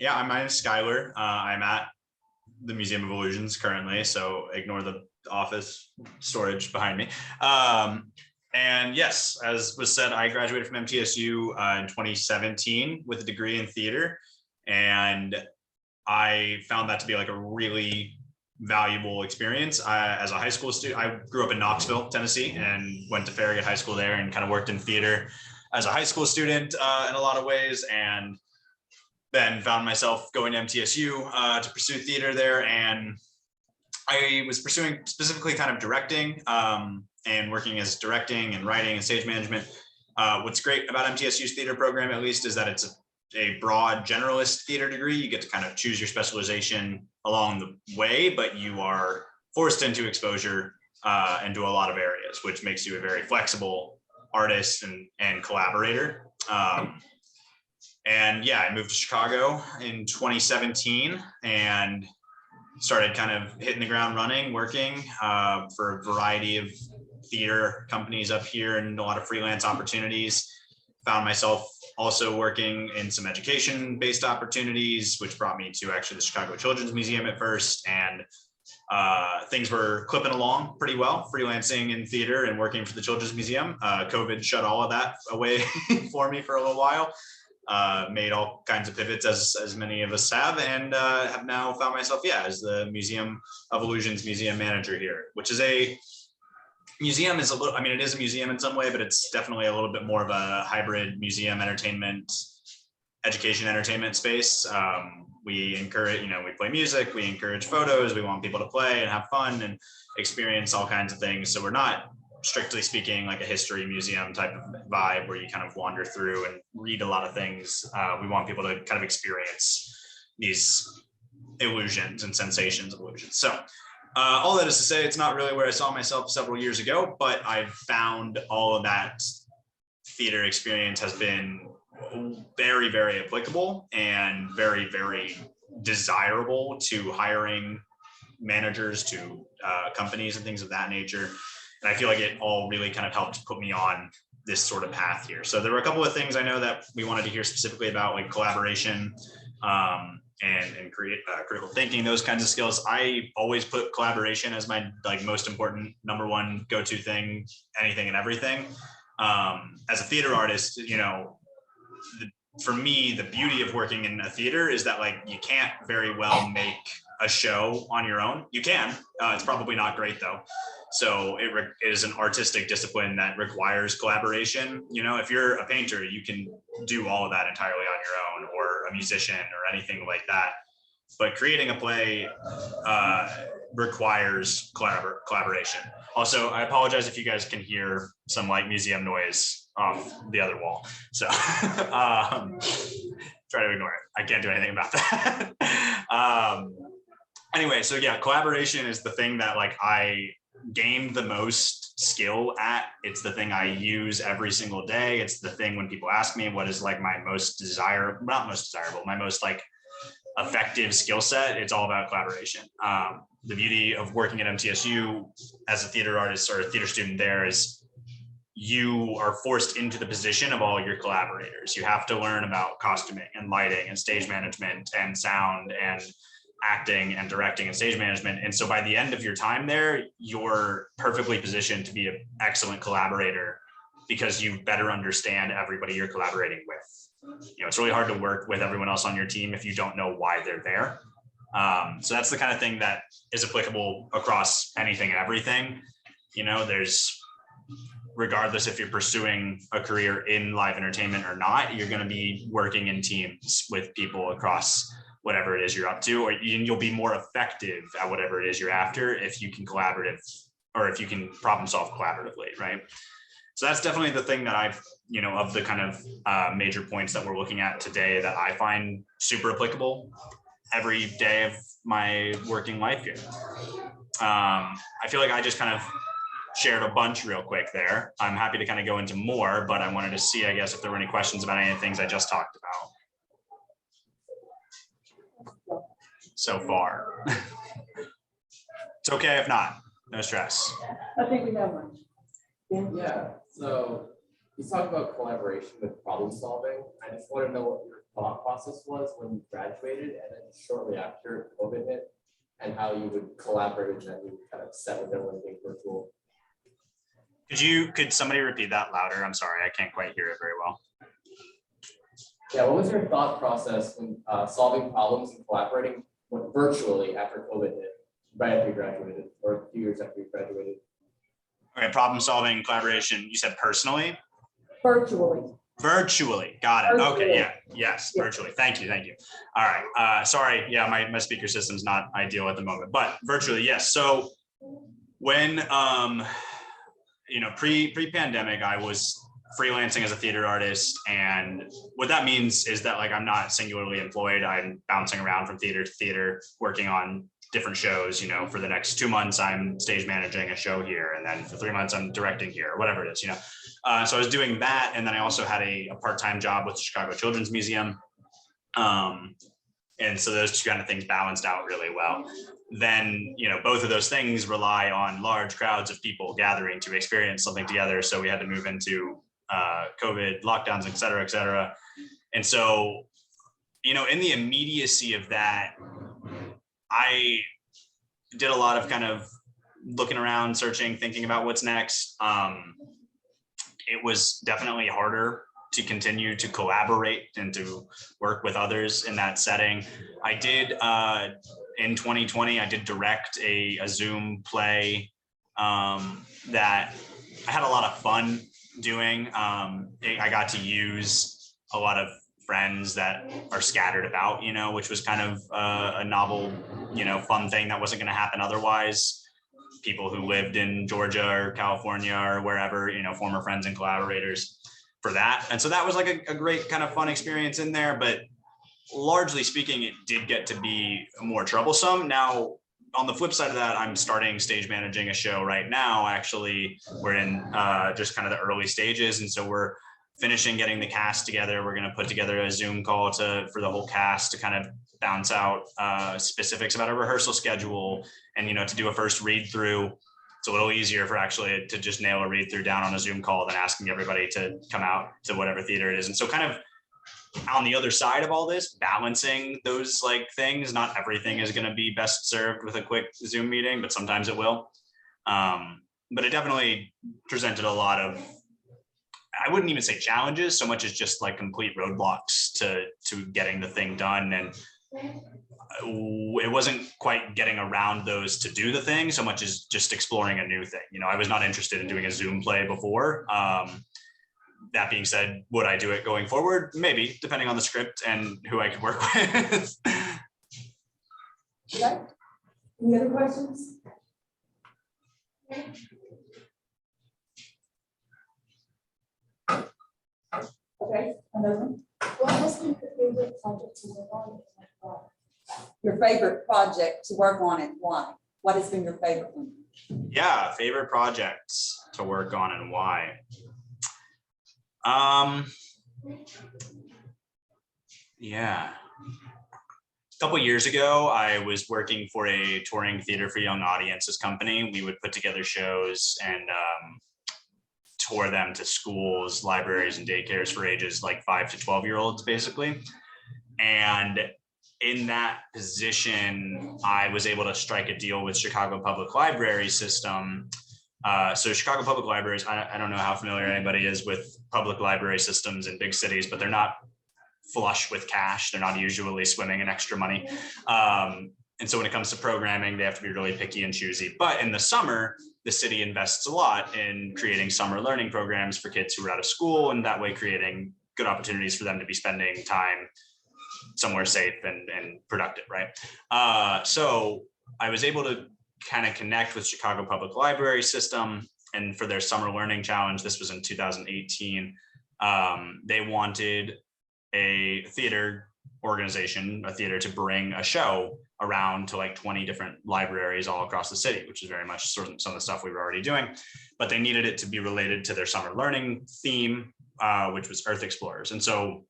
Yeah, my name is Skylar. I'm at the Museum of Illusions currently, so ignore the office storage behind me. And yes, as was said, I graduated from MTSU in 2017 with a degree in theater, and I found that to be like a really valuable experience. As a high school student, I grew up in Knoxville, Tennessee, and went to Farragut High School there and kind of worked in theater as a high school student in a lot of ways, and then found myself going to MTSU to pursue theater there. And I was pursuing specifically kind of directing and working as directing and writing and stage management. What's great about MTSU's theater program, at least, is that it's a broad generalist theater degree. You get to kind of choose your specialization along the way, but you are forced into exposure into a lot of areas, which makes you a very flexible artist and collaborator. And yeah, I moved to Chicago in 2017 and started kind of hitting the ground running, working for a variety of theater companies up here and a lot of freelance opportunities. Found myself also working in some education-based opportunities, which brought me to actually the Chicago Children's Museum at first. And things were clipping along pretty well, freelancing in theater and working for the Children's Museum. COVID shut all of that away for me for a little while. Made all kinds of pivots, as many of us have, and have now found myself, as the Museum of Illusions museum manager here, which is a museum. Is a little, I mean, it is a museum in some way, but it's definitely a little bit more of a hybrid museum entertainment, education entertainment space. We encourage, we play music, we encourage photos, we want people to play and have fun and experience all kinds of things. So we're not, strictly speaking, like a history museum type of vibe where you kind of wander through and read a lot of things. We want people to kind of experience these illusions and sensations of illusions. So all that is to say, it's not really where I saw myself several years ago, but I've found all of that theater experience has been very, very applicable and very, very desirable to hiring managers, to companies and things of that nature. And I feel like it all really kind of helped put me on this sort of path here. So there were a couple of things I know that we wanted to hear specifically about, like collaboration and critical thinking, those kinds of skills. I always put collaboration as my most important number one go-to thing, anything and everything. As a theater artist, for me, the beauty of working in a theater is that you can't very well make a show on your own. You can, it's probably not great though. So it is an artistic discipline that requires collaboration. If you're a painter, you can do all of that entirely on your own, or a musician or anything like that. But creating a play requires collaboration. Also, I apologize if you guys can hear some museum noise off the other wall. So try to ignore it. I can't do anything about that. Anyway, so yeah, collaboration is the thing that I gained the most skill at. It's the thing I use every single day. It's the thing when people ask me what is my most desirable, not most desirable, my most effective skill set, it's all about collaboration. The beauty of working at MTSU as a theater artist or a theater student there is you are forced into the position of all your collaborators. You have to learn about costuming and lighting and stage management and sound and acting and directing and stage management. And so by the end of your time there, you're perfectly positioned to be an excellent collaborator because you better understand everybody you're collaborating with. It's really hard to work with everyone else on your team if you don't know why they're there. So that's the kind of thing that is applicable across anything and everything. There's, regardless if you're pursuing a career in live entertainment or not, you're going to be working in teams with people across whatever it is you're up to, or you'll be more effective at whatever it is you're after if you can if you can problem solve collaboratively, right? So that's definitely the thing that I've, of the kind of major points that we're looking at today that I find super applicable every day of my working life here. I feel like I just kind of shared a bunch real quick there. I'm happy to kind of go into more, but I wanted to see, I guess, if there were any questions about any of the things I just talked about so far. It's okay if not, no stress. I think we have one. Yeah, so you talk about collaboration with problem solving. I just want to know what your thought process was when you graduated and then shortly after COVID hit, and how you would collaborate and then you kind of settle down when things virtual. Could somebody repeat that louder? I'm sorry, I can't quite hear it very well. Yeah, what was your thought process when solving problems and collaborating virtually after COVID hit, right after you graduated, or a few years after you graduated? Okay, problem solving, collaboration. You said personally? Virtually. Virtually, got it. Virtually. Okay, yeah, yes, virtually. Thank you. All right, sorry, yeah, my speaker system's not ideal at the moment, but virtually, yes. So when, pre-pandemic, I was freelancing as a theater artist, and what that means is that like I'm not singularly employed. I'm bouncing around from theater to theater, working on different shows. For the next 2 months I'm stage managing a show here, and then for 3 months I'm directing here, or whatever it is. So I was doing that, and then I also had a part-time job with the Chicago Children's Museum, and so those two kind of things balanced out really well. Then both of those things rely on large crowds of people gathering to experience something together, so we had to move into COVID lockdowns, et cetera. And so, in the immediacy of that, I did a lot of kind of looking around, searching, thinking about what's next. It was definitely harder to continue to collaborate and to work with others in that setting. I did, in 2020, I did direct a Zoom play that I had a lot of fun doing. I got to use a lot of friends that are scattered about, which was kind of a novel, fun thing that wasn't going to happen otherwise. People who lived in Georgia or California or wherever, former friends and collaborators for that. And so that was like a great kind of fun experience in there, but largely speaking, it did get to be more troublesome. Now, on the flip side of that, I'm starting stage managing a show right now. Actually, we're in just kind of the early stages. And so we're finishing getting the cast together. We're going to put together a Zoom call for the whole cast to kind of bounce out specifics about a rehearsal schedule, and to do a first read through. It's a little easier for actually to just nail a read through down on a Zoom call than asking everybody to come out to whatever theater it is. And so kind of on the other side of all this, balancing those like things, not everything is going to be best served with a quick Zoom meeting, but sometimes it will. But it definitely presented a lot of, I wouldn't even say challenges so much as just like complete roadblocks to getting the thing done. And it wasn't quite getting around those to do the thing so much as just exploring a new thing. I was not interested in doing a Zoom play before. That being said, would I do it going forward? Maybe, depending on the script and who I could work with. Okay. Any other questions? Okay, another one. What has been your favorite project to work on? Your favorite project to work on and why? What has been your favorite one? Yeah, favorite projects to work on and why. Yeah. A couple years ago, I was working for a touring theater for young audiences company. We would put together shows and tour them to schools, libraries, and daycares for ages like 5 to 12-year-olds, basically. And in that position, I was able to strike a deal with Chicago Public Library System. So Chicago Public Libraries, I don't know how familiar anybody is with public library systems in big cities, but they're not flush with cash. They're not usually swimming in extra money. And so when it comes to programming, they have to be really picky and choosy. But in the summer, the city invests a lot in creating summer learning programs for kids who are out of school, and that way creating good opportunities for them to be spending time somewhere safe and productive, right? So I was able to kind of connect with Chicago Public Library System, and for their summer learning challenge, this was in 2018, they wanted a theater organization, a theater, to bring a show around to like 20 different libraries all across the city, which is very much sort of some of the stuff we were already doing, but they needed it to be related to their summer learning theme, which was Earth Explorers. And so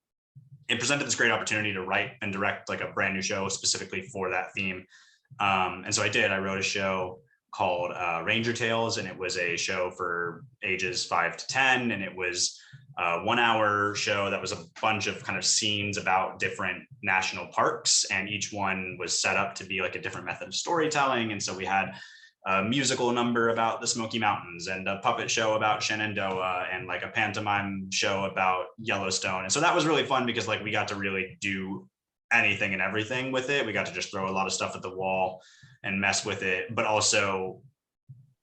it presented this great opportunity to write and direct like a brand new show specifically for that theme. And so I did. I wrote a show called Ranger Tales, and it was a show for ages 5 to 10, and it was a 1 hour show that was a bunch of kind of scenes about different national parks, and each one was set up to be like a different method of storytelling. And so we had a musical number about the Smoky Mountains, and a puppet show about Shenandoah, and like a pantomime show about Yellowstone. And so that was really fun because like we got to really do anything and everything with it. We got to just throw a lot of stuff at the wall and mess with it, but also,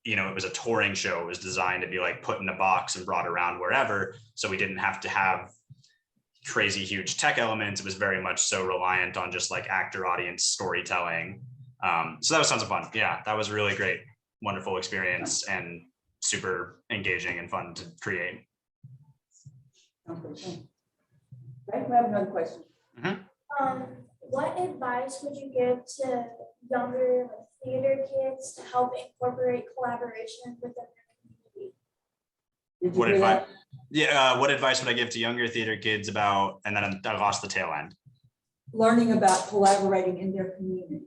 you know, it was a touring show. It was designed to be like put in a box and brought around wherever. So we didn't have to have crazy huge tech elements. It was very much so reliant on just like actor audience storytelling. So that was tons of fun. Yeah, that was a really great, wonderful experience and super engaging and fun to create. Okay, we have another question. What advice would you give to younger theater kids to help incorporate collaboration within their community? Did you What hear advice? that? Yeah, what advice would I give to younger theater kids about, and then I lost the tail end. Learning about collaborating in their community.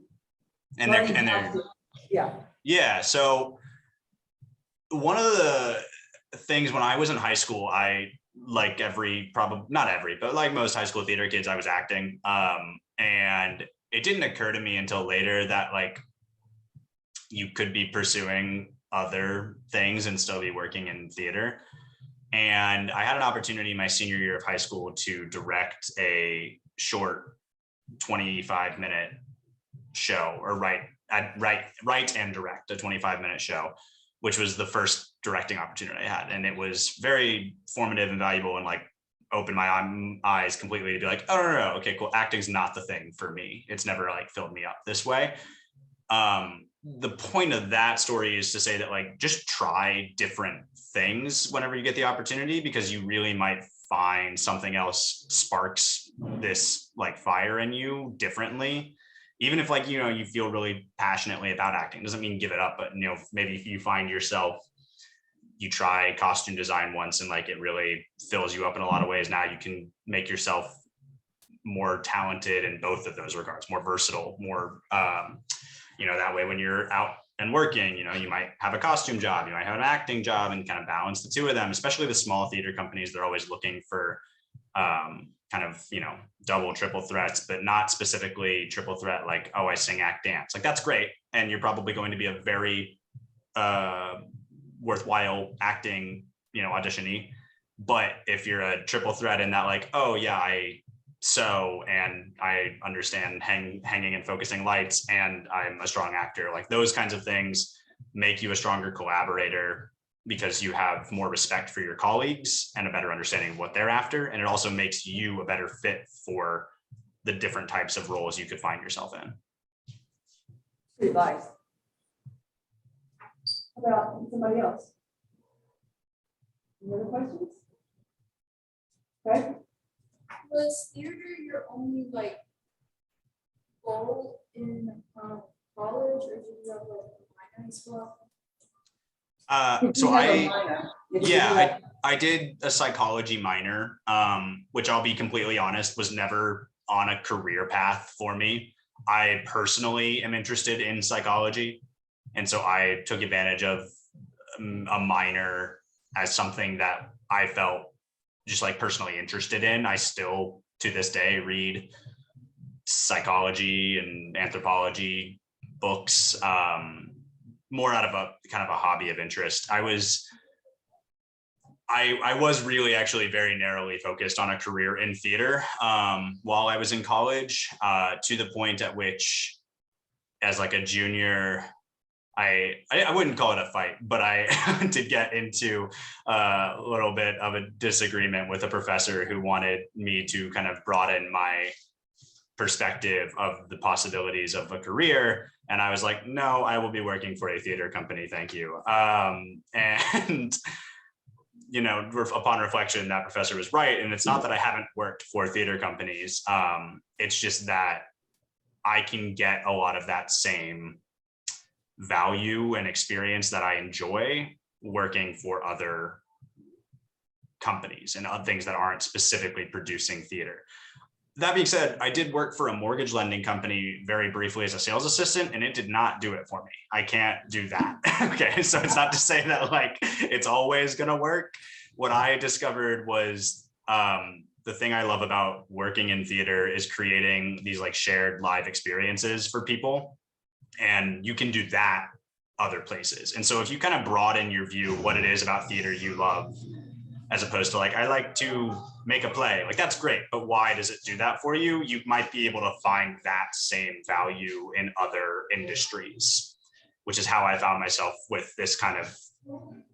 And Learning they're how to- Yeah. Yeah, so one of the things when I was in high school, I like not every, but like most high school theater kids, I was acting. And it didn't occur to me until later that like you could be pursuing other things and still be working in theater. And I had an opportunity my senior year of high school to direct a short 25-minute show, or write and direct a 25-minute show, which was the first directing opportunity I had. And it was very formative and valuable, and like opened my eyes completely to be like, oh, no, okay, cool. Acting's not the thing for me. It's never like filled me up this way. The point of that story is to say that like, just try different things whenever you get the opportunity, because you really might find something else sparks this like fire in you differently. Even if like, you know, you feel really passionately about acting, doesn't mean give it up, but you know, maybe if you find yourself, you try costume design once and like it really fills you up in a lot of ways. Now you can make yourself more talented in both of those regards, more versatile, more, you know, that way when you're out and working, you know, you might have a costume job, you might have an acting job, and kind of balance the two of them. Especially the small theater companies, they're always looking for kind of, you know, double, triple threats, but not specifically triple threat like, oh, I sing, act, dance. Like that's great, and you're probably going to be a very worthwhile acting, you know, auditionee. But if you're a triple threat in that like, oh yeah, I sew and I understand hanging and focusing lights, and I'm a strong actor, like those kinds of things make you a stronger collaborator, because you have more respect for your colleagues and a better understanding of what they're after. And it also makes you a better fit for the different types of roles you could find yourself in. Good advice. How about somebody else? Any other questions? Okay. Was theater your only like goal in college, or did you have like a minor as well? So I did a psychology minor, which I'll be completely honest, was never on a career path for me. I personally am interested in psychology. And so I took advantage of a minor as something that I felt just like personally interested in. I still to this day read psychology and anthropology books, more out of a kind of a hobby of interest. I was really actually very narrowly focused on a career in theater while I was in college, to the point at which, as like a junior, I wouldn't call it a fight, but I did get into a little bit of a disagreement with a professor who wanted me to kind of broaden my perspective of the possibilities of a career. And I was like, no, I will be working for a theater company. Thank you. And, you know, upon reflection, that professor was right. And it's not that I haven't worked for theater companies. It's just that I can get a lot of that same value and experience that I enjoy working for other companies and other things that aren't specifically producing theater. that being said, I did work for a mortgage lending company very briefly as a sales assistant, and it did not do it for me. I can't do that. Okay, so it's not to say that like it's always gonna work. What I discovered was the thing I love about working in theater is creating these like shared live experiences for people, and you can do that other places. And so if you kind of broaden your view, what it is about theater you love, as opposed to like, I like to make a play, like that's great, but why does it do that for you? You might be able to find that same value in other industries, which is how I found myself with this kind of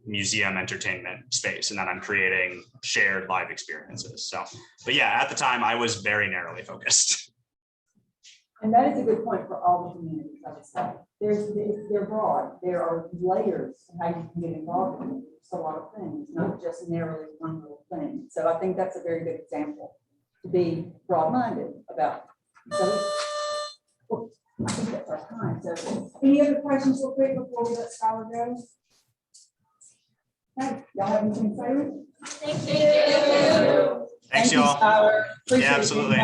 museum entertainment space, and then I'm creating shared live experiences. So, but yeah, at the time I was very narrowly focused. And that is a good point for all the communities, I would say. They're broad. There are layers to how you can get involved in it. It's a lot of things, not just narrowly one little thing. So I think that's a very good example to be broad-minded about. So, well, I think that's our time. So Any other questions real quick before we let Skylar go? hey, y'all have anything to say? Thank you. Thanks, y'all. Skylar. Appreciate Yeah, you. absolutely.